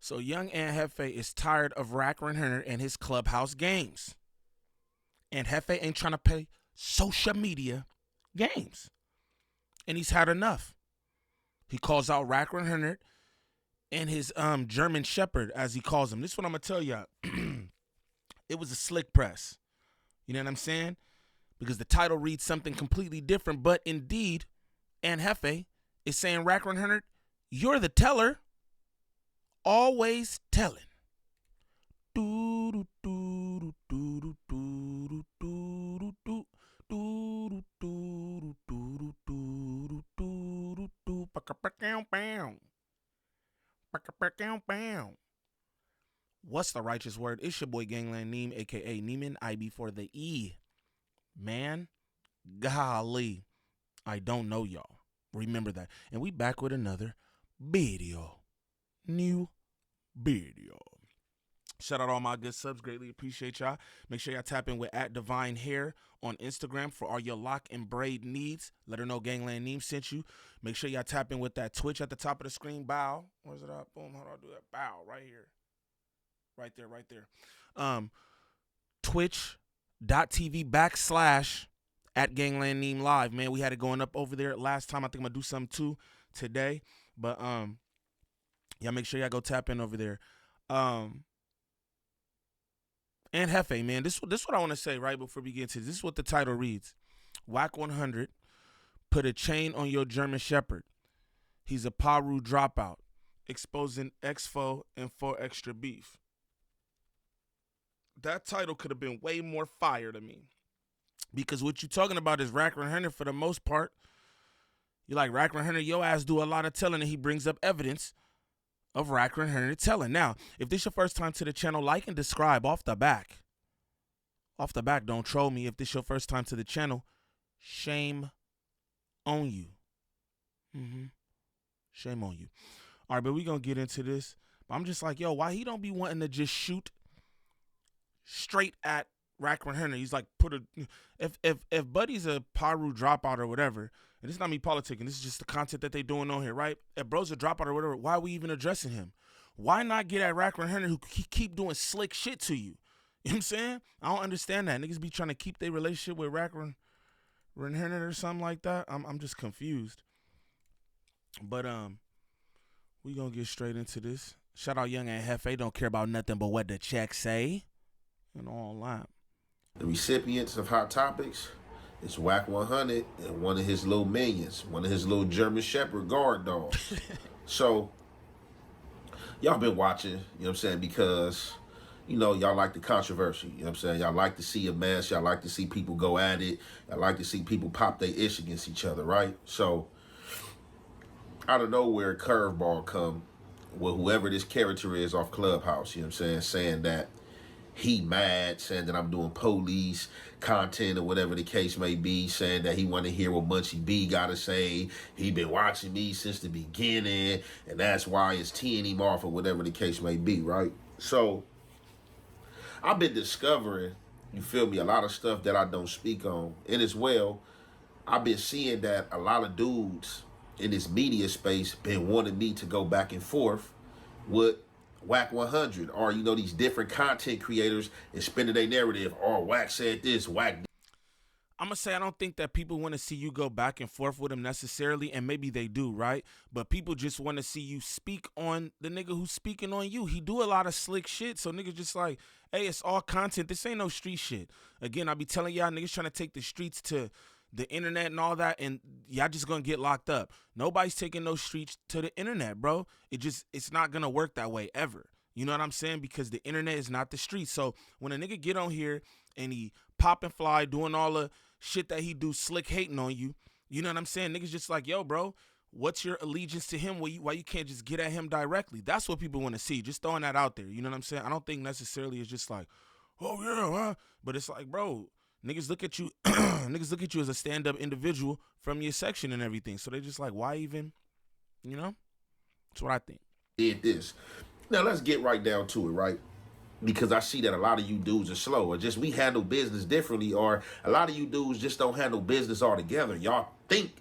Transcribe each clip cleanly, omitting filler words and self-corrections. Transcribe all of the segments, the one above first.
So young Jefe is tired of Wack100 and his Clubhouse games. And Jefe ain't trying to play social media games. And he's had enough. He calls out Wack100 and his German Shepherd, as he calls him. This is what I'm going to tell y'all. It was a slick press. You know what I'm saying? Because the title reads something completely different. But indeed, Jefe is saying, Wack100, you're the teller. Always telling. What's the righteous word? It's your boy Gangland Neem, aka Neiman, IB for the E. Man, golly, I don't know y'all. Remember that. And we back with another video. New video. Shout out all my good subs. Greatly appreciate y'all. Make sure y'all tap in with @DivineHair on Instagram for all your lock and braid needs. Let her know Gangland Neem sent you. Make sure y'all tap in with that Twitch at the top of the screen. Bow. Where's it at? Boom. How do I do that? Bow. Right here. Right there. Right there. Twitch.tv/ @Gangland Neem Live. Man, we had it going up over there last time. I think I'm going to do something too today. But y'all make sure y'all go tap in over there. And Jefe, man, this what I want to say right before we get into this. This is what the title reads. Wack100 put a chain on your German Shepherd. He's a Paru dropout. Exposing Exfo and 4 extra beef. That title could have been way more fire to me. Because what you're talking about is Wack100 for the most part. You're like, Wack100, your ass do a lot of telling, and he brings up evidence of Wack100 telling. Now, if this your first time to the channel, like and subscribe off the back. Off the back, don't troll me. If this your first time to the channel, shame on you. Shame on you. All right, but we going to get into this. But I'm just like, yo, why he don't be wanting to just shoot straight at Wack100? He's like, if Buddy's a Paru dropout or whatever, and this is not me politicking, this is just the content that they doing on here, right? If bro's a dropout or whatever, why are we even addressing him? Why not get at Wack100 who keep doing slick shit to you? You know what I'm saying? I don't understand that. Niggas be trying to keep their relationship with Wack100 or something like that. I'm just confused. But we gonna get straight into this. Shout out Young and Jefe. Don't care about nothing but what the checks say. And all that. The recipients of Hot Topics is Wack100 and one of his little minions, one of his little German Shepherd guard dogs. So, y'all been watching, you know what I'm saying, because, you know, y'all like the controversy, you know what I'm saying? Y'all like to see a mess, y'all like to see people go at it, y'all like to see people pop their ish against each other, right? So, out of nowhere, a curveball come with whoever this character is off Clubhouse, you know what I'm saying, saying that he mad, saying that I'm doing police content or whatever the case may be, saying that he want to hear what Munchie B got to say. He been watching me since the beginning, and that's why it's teeing him off or whatever the case may be, right? So, I've been discovering, you feel me, a lot of stuff that I don't speak on. And as well, I've been seeing that a lot of dudes in this media space been wanting me to go back and forth with Wack100, or, you know, these different content creators and spinning their narrative. Oh, Wack said this, Wack. I'm going to say I don't think that people want to see you go back and forth with him necessarily, and maybe they do, right? But people just want to see you speak on the nigga who's speaking on you. He do a lot of slick shit, so niggas just like, hey, it's all content. This ain't no street shit. Again, I be telling y'all niggas trying to take the streets to the internet and all that, and y'all just gonna get locked up. Nobody's taking those streets to the internet, bro. It's not gonna work that way ever. You know what I'm saying? Because the internet is not the street. So when a nigga get on here and he pop and fly doing all the shit that he do, slick hating on you, you know what I'm saying? Niggas just like, yo, bro, what's your allegiance to him? Why you can't just get at him directly? That's what people want to see. Just throwing that out there. You know what I'm saying? I don't think necessarily it's just like, oh yeah, huh? But it's like, bro, niggas look at you, niggas look at you as a stand-up individual from your section and everything. So they just like, why even, you know? That's what I think. Did this. Now let's get right down to it, right? Because I see that a lot of you dudes are slow, or just we handle business differently, or a lot of you dudes just don't handle business altogether. Y'all think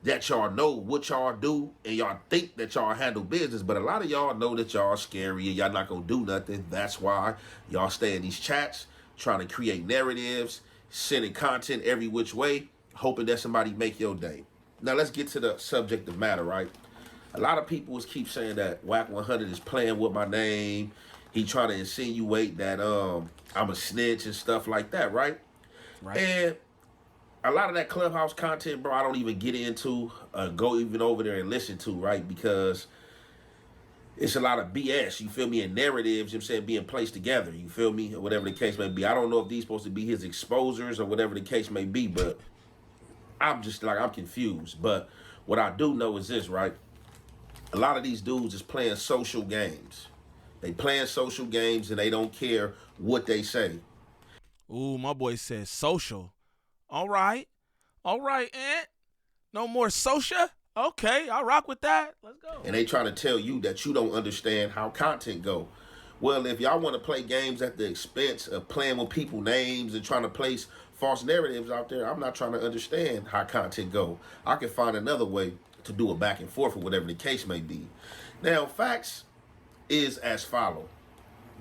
that y'all know what y'all do and y'all think that y'all handle business, but a lot of y'all know that y'all scary and y'all not gonna do nothing. That's why y'all stay in these chats trying to create narratives, sending content every which way, hoping that somebody make your day. Now let's get to the subject of matter, right? A lot of people keep saying that Wack100 is playing with my name. He trying to insinuate that I'm a snitch and stuff like that, right? Right. And a lot of that Clubhouse content, bro, I don't even get into, go even over there and listen to, right? Because it's a lot of BS, you feel me, and narratives, you know what I'm saying, being placed together, you feel me, or whatever the case may be. I don't know if these supposed to be his exposers or whatever the case may be, but I'm just like, I'm confused. But what I do know is this, right? A lot of these dudes is playing social games. They playing social games and they don't care what they say. Ooh, my boy says social. All right. All right, Aunt. No more social? Okay, I'll rock with that. Let's go. And they trying to tell you that you don't understand how content go. Well, if y'all want to play games at the expense of playing with people's names and trying to place false narratives out there, I'm not trying to understand how content go. I can find another way to do a back and forth or whatever the case may be. Now, facts is as follow.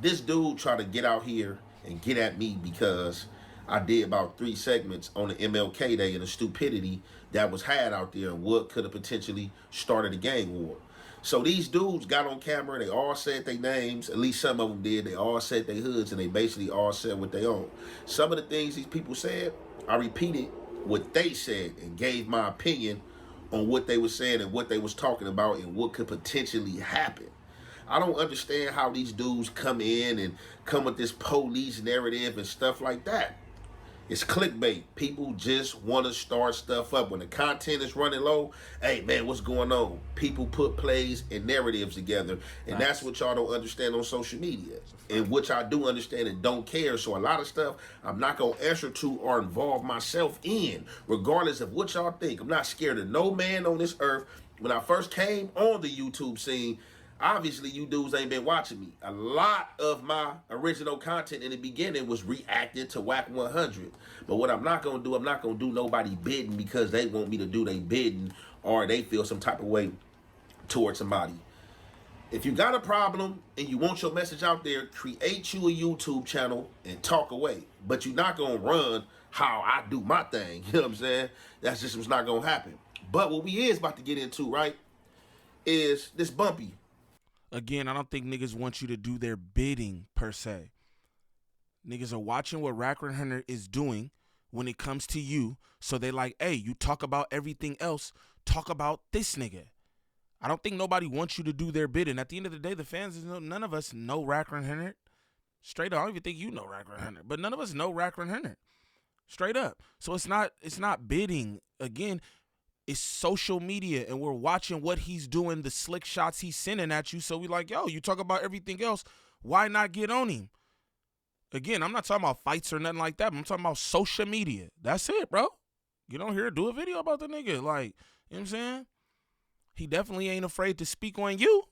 This dude tried to get out here and get at me because I did about 3 segments on the MLK Day and the stupidity that was had out there and what could have potentially started a gang war. So these dudes got on camera, they all said their names, at least some of them did, they all said their hoods, and they basically all said what they own. Some of the things these people said, I repeated what they said and gave my opinion on what they were saying and what they was talking about and what could potentially happen. I don't understand how these dudes come in and come with this police narrative and stuff like that. It's clickbait. People just want to start stuff up. When the content is running low, hey man, what's going on? People put plays and narratives together. And that's what y'all don't understand on social media. And which I do understand and don't care. So a lot of stuff I'm not going to answer to or involve myself in, regardless of what y'all think. I'm not scared of no man on this earth. When I first came on the YouTube scene, obviously you dudes ain't been watching me. A lot of my original content in the beginning was reacting to Wack100. But what I'm not going to do, I'm not going to do nobody bidding because they want me to do they bidding or they feel some type of way towards somebody. If you got a problem and you want your message out there, create you a YouTube channel and talk away. But you're not going to run how I do my thing. You know what I'm saying? That's just what's not going to happen. But what we is about to get into, right, is this bumpy. Again, I don't think niggas want you to do their bidding per se. Niggas are watching what Wack100 is doing when it comes to you. So they like, hey, you talk about everything else. Talk about this nigga. I don't think nobody wants you to do their bidding. At the end of the day, the fans, none of us know Wack100. Straight up, I don't even think you know Wack100. But none of us know Wack100. Straight up. So it's not bidding. Again, it's social media, and we're watching what he's doing, the slick shots he's sending at you. So we like, yo, you talk about everything else. Why not get on him? Again, I'm not talking about fights or nothing like that. But I'm talking about social media. That's it, bro. Get on here, do a video about the nigga. Like, you know what I'm saying? He definitely ain't afraid to speak on you.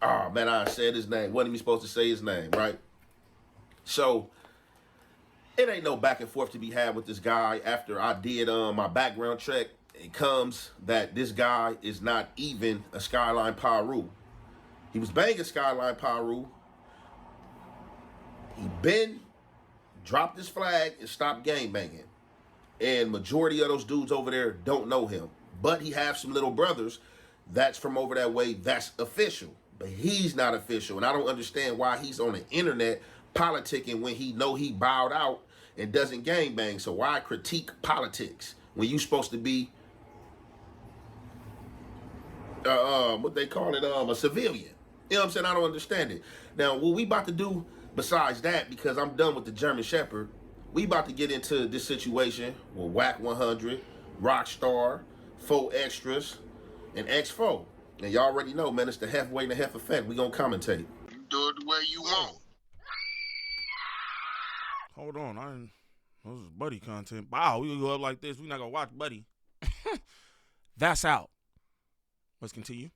Oh, man, I said his name. Wasn't even supposed to say his name, right? So, it ain't no back and forth to be had with this guy. After I did my background check, it comes that this guy is not even a Skyline Paru. He was banging Skyline Paru. He been dropped his flag and stopped gang banging. And majority of those dudes over there don't know him. But he has some little brothers that's from over that way that's official. But he's not official. And I don't understand why he's on the internet politicking when he know he bowed out and doesn't gangbang. So why critique politics when you supposed to be what they call it, a civilian? You know what I'm saying? I don't understand it. Now, what we about to do besides that, because I'm done with the German Shepherd, we about to get into this situation with Wack100, Rockstar, 4 Extras, and X4. And y'all already know, man, it's the halfway and the half effect. We gonna commentate. You do it the way you want. Hold on, this is Buddy content. Wow, we gonna go up like this. We not gonna watch Buddy. That's out. Let's continue.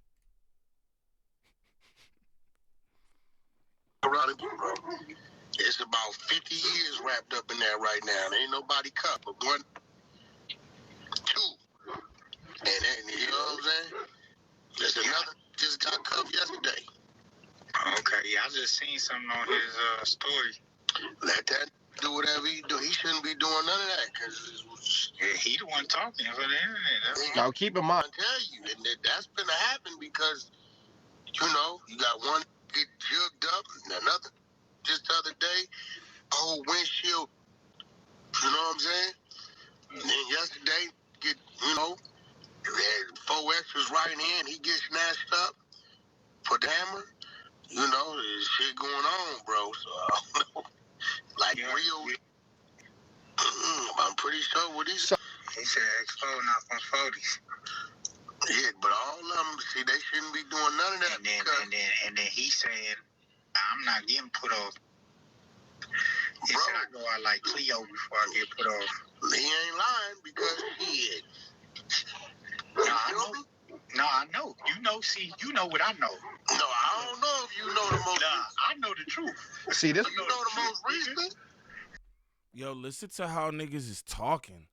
It's about 50 years wrapped up in that right now. There ain't nobody cut, but 1, 2. And you know what I'm saying? There's another just got cuffed yesterday. Okay, yeah, I just seen something on his story. Let that do whatever he do. He shouldn't be doing none of that because he the one talking for the internet. Now keep in mind. I tell you, and that's gonna happen because you got one get jugged up, and another just the other day, a whole windshield. You know what I'm saying? And then yesterday, get had 4 extras right in. He gets snatched up for the hammer. There's shit going on, bro. So I don't know. Like real. I'm pretty sure what he's. He said explode not from 40s. Yeah, but all of them, see, they shouldn't be doing none of that. And then he's saying, I'm not getting put off. He said I go out like Cleo before I get put off. He ain't lying because he is. No, I know. You know what I know. No, I don't know if you know the most. Nah, I know the truth. See this? You know the most recent. Yo, listen to how niggas is talking.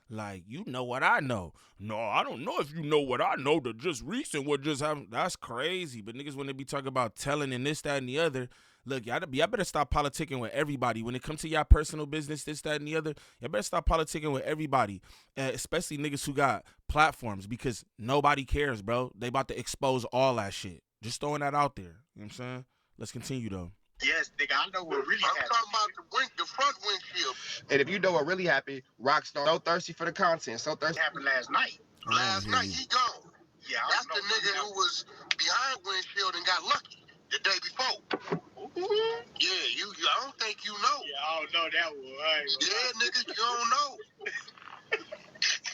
Like, you know what I know. No, I don't know if you know what I know. The just recent what just happened. That's crazy. But niggas, when they be talking about telling and this, that, and the other, look, y'all better stop politicking with everybody. When it comes to y'all personal business, this, that, and the other, y'all better stop politicking with everybody, especially niggas who got platforms, because nobody cares, bro. They about to expose all that shit. Just throwing that out there. You know what I'm saying? Let's continue, though. Yes, nigga, I know what really happened. I'm talking about the front windshield. And if you know what really happened, Rockstar so thirsty for the content, so thirsty. It happened last night. Last night, he gone. Yeah, that's the nigga who was behind windshield and got lucky the day before. Ooh. Yeah, I don't think you know. Yeah, I don't know that one. Yeah, nigga, you don't know.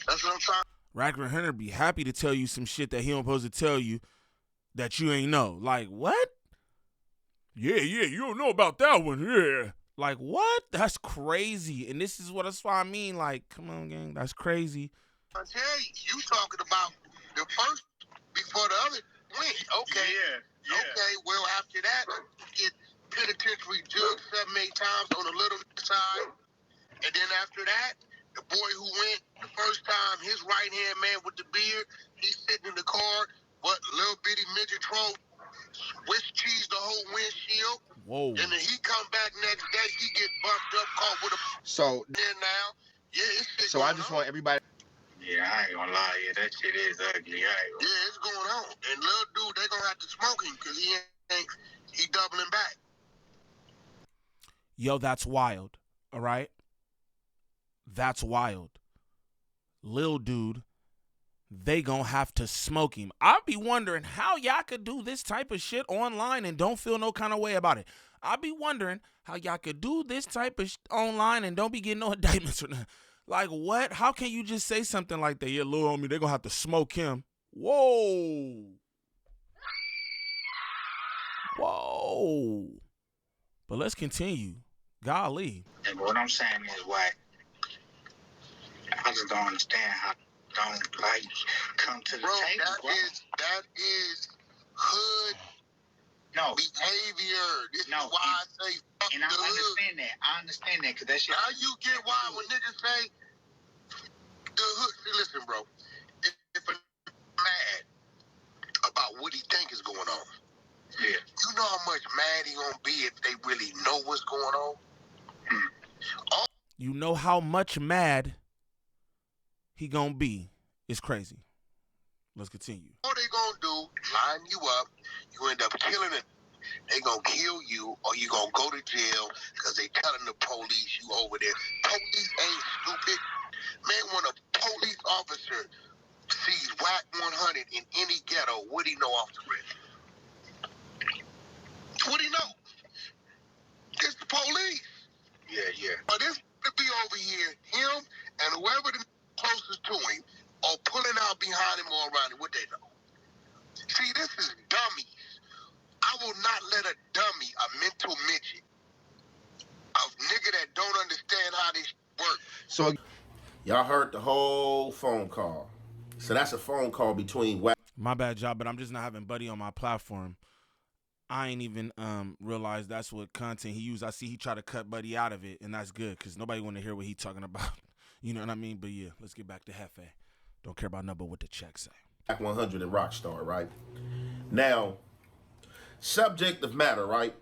That's what I'm trying. Wack100 be happy to tell you some shit that he don't supposed to tell you that you ain't know. Like, what? Yeah, you don't know about that one, yeah. Like, what? That's crazy. And that's why I mean, like, come on, gang, that's crazy. I tell you talking about the first before the other win. Okay. Yeah. Okay, well, after that, get penitentiary jugged 7-8 times on the little side. And then after that, the boy who went the first time, his right-hand man with the beard, he's sitting in the car, little bitty midget troll, Swiss cheese the whole windshield. Whoa. And then he come back next day, he get bumped up, caught with a so there now. Yeah, it's shit so I just want everybody. Yeah, I ain't gonna lie, yeah, that shit is ugly. Yeah, it's going on. And little dude, they gonna have to smoke him because he doubling back. Yo, that's wild. All right? That's wild. Lil dude, they gonna have to smoke him. I be wondering how y'all could do this type of shit online and don't feel no kind of way about it. I be wondering how y'all could do this type of shit online and don't be getting no indictments or nothing. Like, what? How can you just say something like that? Yeah, little homie, they gonna have to smoke him. Whoa. Whoa. But let's continue. Golly. And what I'm saying is, I just don't understand how don't come to the table. That is hood behavior. This is why I say fuck and I understand that because that shit. Now you get why when niggas say the hood. See, listen, bro. If a mad about what he think is going on, yeah, you know how much mad he gonna be if they really know what's going on. You know how much mad he gonna be. It's crazy. Let's continue. All they gonna do, line you up, you end up killing it. They gonna kill you or you gonna go to jail because they telling the police you over there. Police ain't stupid. Man, when a police officer sees Wack100 in any ghetto, what do he know off the rip? What do he know? It's the police. Yeah. But this could be over here, him and whoever the closest to him, or pulling out behind him or around him, what they know. See, this is dummies. I will not let a dummy, a mental midget, a nigga that don't understand how this works. So, y'all heard the whole phone call. So that's a phone call between Wack. My bad job, but I'm just not having Buddy on my platform. I ain't even realized that's what content he used. I see he tried to cut Buddy out of it, and that's good because nobody want to hear what he talking about. You know what I mean? But yeah, let's get back to Jefe. Don't care about number what the check say. Wack 100 and Rockstar, right? Now, subject of matter, right?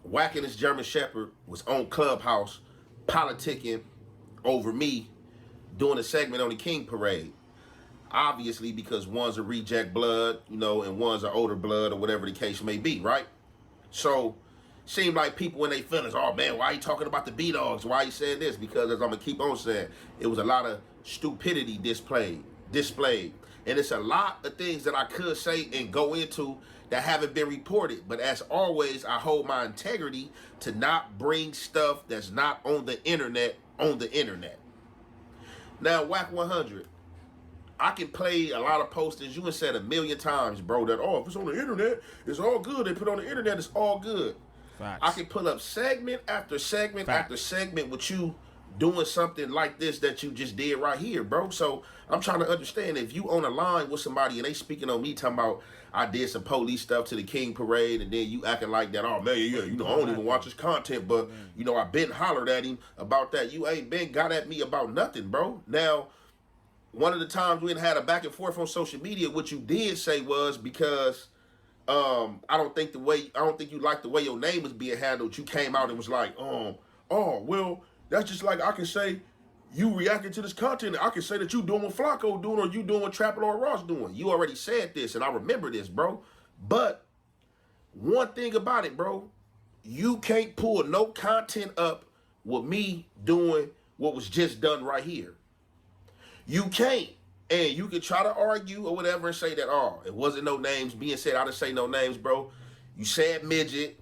Wack and his German Shepherd was on Clubhouse politicking over me doing a segment on the King Parade. Obviously, because one's a reject blood, you know, and one's an older blood or whatever the case may be, right? So, seemed like people in their feelings, oh man, why are you talking about the B-Dogs? Why are you saying this? Because as I'm going to keep on saying, it was a lot of stupidity displayed. And it's a lot of things that I could say and go into that haven't been reported. But as always, I hold my integrity to not bring stuff that's not on the internet on the internet. Now, Wack 100, I can play a lot of postings. You have said a million times, bro, that, oh, if it's on the internet, it's all good. They put it on the internet, it's all good. Facts. I can pull up segment after segment after segment with you doing something like this that you just did right here, bro. So I'm trying to understand, if you on a line with somebody and they speaking on me talking about I did some police stuff to the King Parade, and then you acting like that, oh man, yeah, you know, I don't even watch his content, but you know, I been hollered at him about that. You ain't been got at me about nothing, bro. Now, one of the times we had a back and forth on social media, what you did say was because I don't think you liked the way your name was being handled. You came out and was like, oh, well, that's just like I can say you reacting to this content. I can say that you doing what Flacco doing or you doing what Trapper or Ross doing. You already said this, and I remember this, bro. But one thing about it, bro, you can't pull no content up with me doing what was just done right here. You can't. And you can try to argue or whatever and say that, oh, it wasn't no names being said. I didn't say no names, bro. You said midget.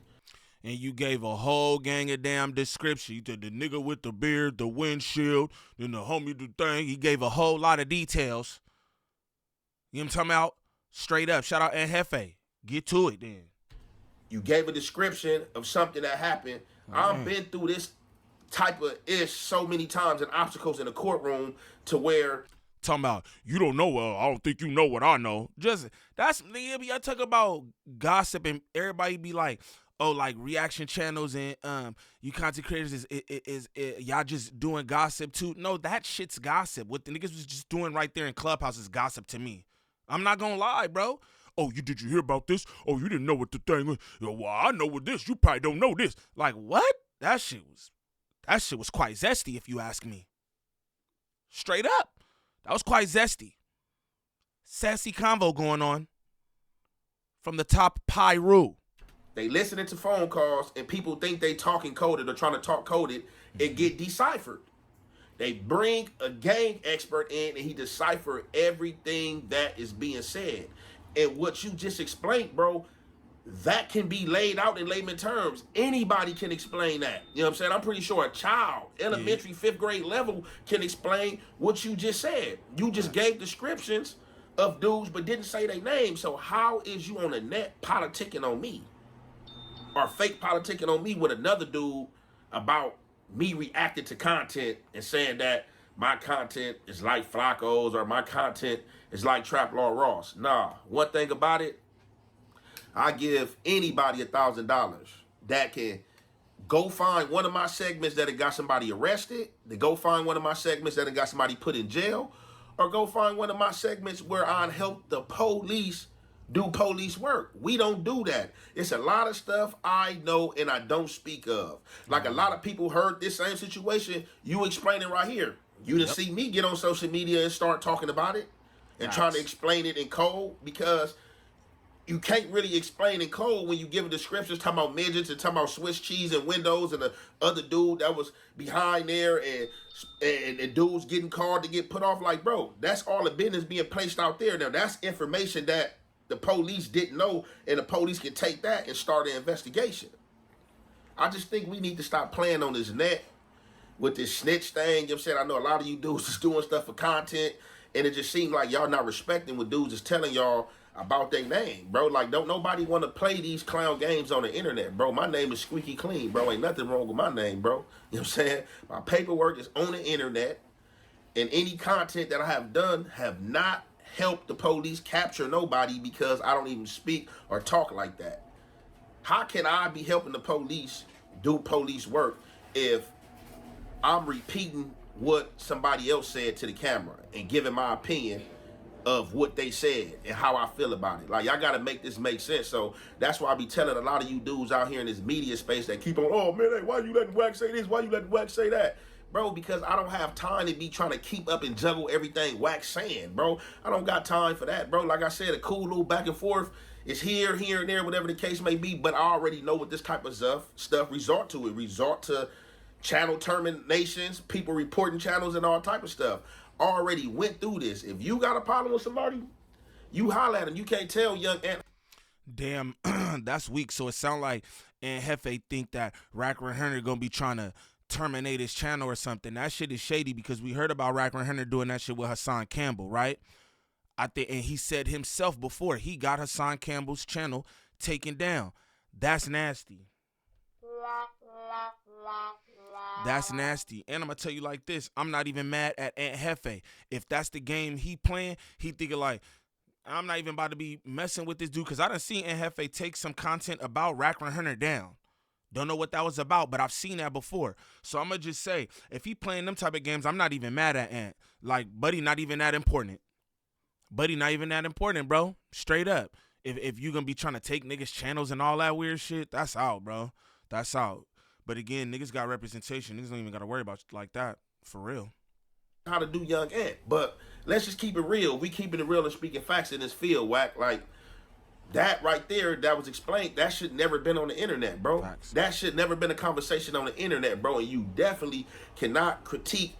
And you gave a whole gang of damn description. You did the nigga with the beard, the windshield, then the homie the thing. He gave a whole lot of details. You know what I'm talking about? Straight up. Shout out Jefe. Get to it then. You gave a description of something that happened. I've been through this type of ish so many times and obstacles in the courtroom to where talking about you don't know. I don't think you know what I know. Just that's nigga. I talk about gossip and everybody be like, oh, like reaction channels and you content creators is y'all just doing gossip too. No, that shit's gossip. What the niggas was just doing right there in Clubhouse is gossip to me. I'm not gonna lie, bro. Oh, did you hear about this? Oh, you didn't know what the thing was. Well, I know what this. You probably don't know this. Like what? That shit was quite zesty, if you ask me. Straight up. That was quite zesty. Sassy convo going on from the top Pyru. They listening to phone calls and people think they talking coded or trying to talk coded and get deciphered. They bring a gang expert in and he decipher everything that is being said. And what you just explained, bro, that can be laid out in layman terms. Anybody can explain that. You know what I'm saying? I'm pretty sure a child, elementary, 5th grade level, can explain what you just said. You just gave descriptions of dudes but didn't say their name. So how is you on the net politicking on me? Or fake politicking on me with another dude about me reacting to content and saying that my content is like Flacco's or my content is like Trap Law Ross. Nah, one thing about it, I give anybody $1,000 that can go find one of my segments that have got somebody arrested, to go find one of my segments that have got somebody put in jail, or go find one of my segments where I help the police do police work. We don't do that. It's a lot of stuff I know and I don't speak of. Like a lot of people heard this same situation, you explain it right here. You didn't see me get on social media and start talking about it and trying to explain it in code, because you can't really explain in code when you give descriptions talking about midgets and talking about Swiss cheese and windows and the other dude that was behind there and dudes getting called to get put off. Like, bro, that's all the business being placed out there. Now, that's information that the police didn't know, and the police can take that and start an investigation. I just think we need to stop playing on this net with this snitch thing. You know what I'm saying? I know a lot of you dudes is doing stuff for content, and it just seems like y'all not respecting what dudes is telling y'all about their name, bro. Like, don't nobody want to play these clown games on the internet, bro. My name is squeaky clean, bro. Ain't nothing wrong with my name, bro. You know what I'm saying? My paperwork is on the internet, and any content that I have done have not helped the police capture nobody, because I don't even speak or talk like that. How can I be helping the police do police work if I'm repeating what somebody else said to the camera and giving my opinion of what they said and how I feel about it. Like, y'all gotta make this make sense. So that's why I be telling a lot of you dudes out here in this media space that keep on, oh man, hey, why you letting Wack say this? Why you letting Wack say that? Bro, because I don't have time to be trying to keep up and juggle everything Wack's saying, bro. I don't got time for that, bro. Like I said, a cool little back and forth is here, and there, whatever the case may be. But I already know what this type of stuff resort to. It resort to channel terminations, people reporting channels and all type of stuff. Already went through this. If you got a problem with somebody, you holler at them. You can't tell young Ant. Damn, that's weak. So it sound like Jefe think that Wack100 gonna be trying to terminate his channel or something. That shit is shady because we heard about Wack100 doing that shit with Hassan Campbell, right? I think, and he said himself before he got Hassan Campbell's channel taken down. That's nasty. That's nasty. And I'm gonna tell you like this, I'm not even mad at Aunt Jefe. If that's the game he playing, he thinking like, I'm not even about to be messing with this dude, because I done seen Aunt Jefe take some content about Wack100 down. Don't know what that was about, but I've seen that before. So I'm gonna just say, if he playing them type of games, I'm not even mad at Aunt. Like, buddy, not even that important. Buddy, not even that important, bro. Straight up. If you gonna be trying to take niggas' channels and all that weird shit, that's out, bro. That's out. But again, niggas got representation. Niggas don't even got to worry about shit like that. For real. How to do young Ant. But let's just keep it real. We keeping it real and speaking facts in this field, Wack. Like, that right there that was explained, that should never been on the internet, bro. Facts. That should never been a conversation on the internet, bro. And you definitely cannot critique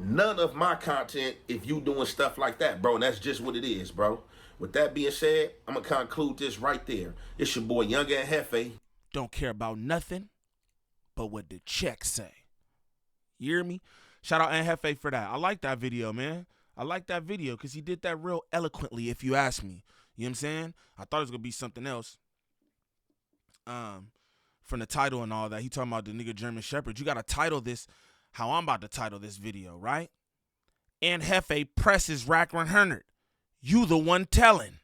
none of my content if you doing stuff like that, bro. And that's just what it is, bro. With that being said, I'm going to conclude this right there. It's your boy, Young Ant Jefe. Don't care about nothing but what the check say. You hear me? Shout out Aunt Jefe for that. I like that video, man. I like that video because he did that real eloquently, if you ask me. You know what I'm saying? I thought it was going to be something else. From the title and all that. He talking about the nigga German Shepherd. You got to title this how I'm about to title this video, right? Aunt Jefe presses Wack100. You the one telling.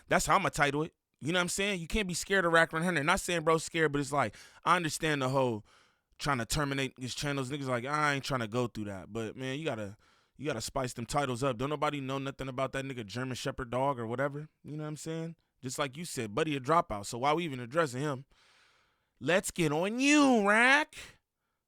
That's how I'm going to title it. You know what I'm saying? You can't be scared of Wack100. Not saying bro scared, but it's like, I understand the whole trying to terminate his channels. Niggas like, I ain't trying to go through that. But man, you gotta spice them titles up. Don't nobody know nothing about that nigga German Shepherd dog or whatever. You know what I'm saying? Just like you said, buddy a dropout. So why we even addressing him? Let's get on you, Rack.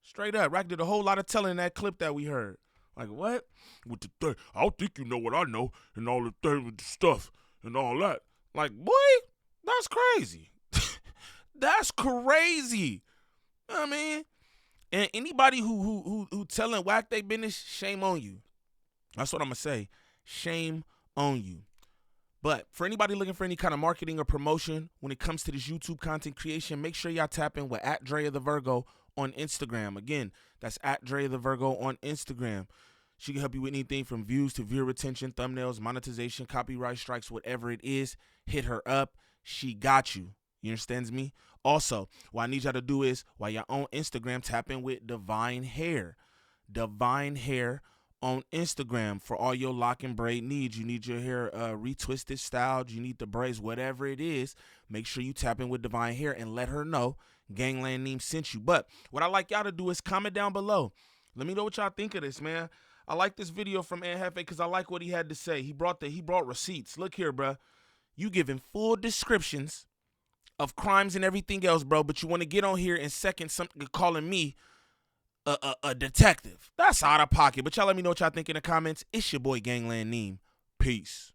Straight up. Rack did a whole lot of telling in that clip that we heard. Like, what? With the thing, I don't think you know what I know and all the thing with the stuff and all that. Like, boy, that's crazy. That's crazy. You know what I mean? And anybody who telling Wack they business, shame on you. That's what I'm going to say. Shame on you. But for anybody looking for any kind of marketing or promotion when it comes to this YouTube content creation, make sure y'all tap in with @DreaTheVirgo on Instagram. Again, that's @DreaTheVirgo on Instagram. She can help you with anything from views to viewer retention, thumbnails, monetization, copyright strikes, whatever it is. Hit her up. She got you. You understand me? Also, what I need y'all to do is, while y'all on Instagram, tap in with Divine Hair. Divine Hair on Instagram for all your lock and braid needs. You need your hair retwisted, styled. You need the braids, whatever it is. Make sure you tap in with Divine Hair and let her know Gangland Neem sent you. But what I like y'all to do is comment down below. Let me know what y'all think of this, man. I like this video from Aunt Jefe because I like what he had to say. He brought receipts. Look here, bruh. You giving full descriptions of crimes and everything else, bro, but you want to get on here and second something calling me a detective. That's out of pocket. But y'all let me know what y'all think in the comments. It's your boy Gangland Neem. Peace.